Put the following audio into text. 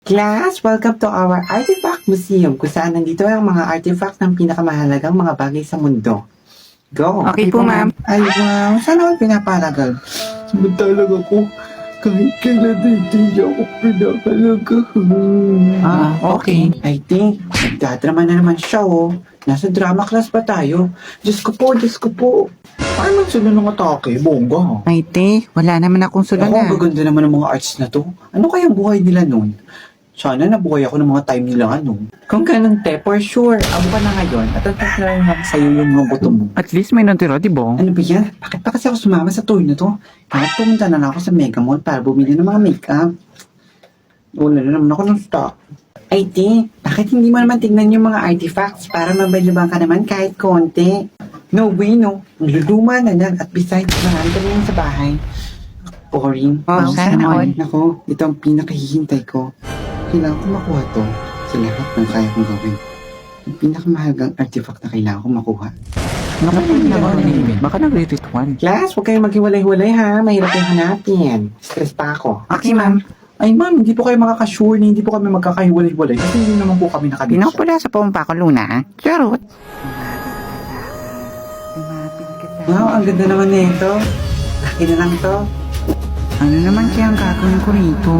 Class, welcome to our Artifact Museum kung saan nandito ang mga artifact ng pinakamahalagang mga bagay sa mundo. Go! Okay po, ma'am. Ay, wow. Saan ako pinapalagal? Samantalang ako, kahit kailan hindi ako pinakalagahan. Okay. I think, nagdadrama na naman siya, oh. Nasa drama class ba tayo? Diyos ko po, Diyos ko po. Paano sila ng atake? Bongga. Ay, te, wala naman akong sulan Ako, na. ang gaganda naman ng mga arts na to. Ano kaya ang buhay nila nun? Sana nabuhay ako ng mga time nila ano. Kung ganun te, for sure, abo ka na ngayon at tatatarin lang sa'yo yung mga buto mo. At least may natira, di ba? Ano ba yan? Bakit pa kasi ako sumama sa tour na to? Kahit pumunta na lang ako sa Mega Mall para bumili ng mga makeup. Wala na naman ako ng stock. Ay te, bakit hindi mo naman tignan yung mga artifacts para mabalibang ka naman kahit konti? No way no, niluluma na yan at besides marami ka na sa bahay. Boring. Oh, sana all. Nako, ito ang pinakahihintay ko. Kailangan ko makuha to sa lahat ng kaya kong gawin. Yung pinakamahalagang artifact na kailangan ko makuha. Naku, hindi naman nilimin. Baka nag-retweet Class, huwag kayong maghiwalay-hiwalay ha. Mahirap yung hanapin. Stress pa ako. Okay, ma'am. Ay ma'am, hindi po kayo makakasure na hindi po kami magkakahiwalay-hiwalay kasi hindi naman po kami nakabisya. Pinapula sa pumpa ko, Luna. Charot. Wow, ang ganda naman nito. Akin na lang to. Ano naman kaya ang gagawin ko rito?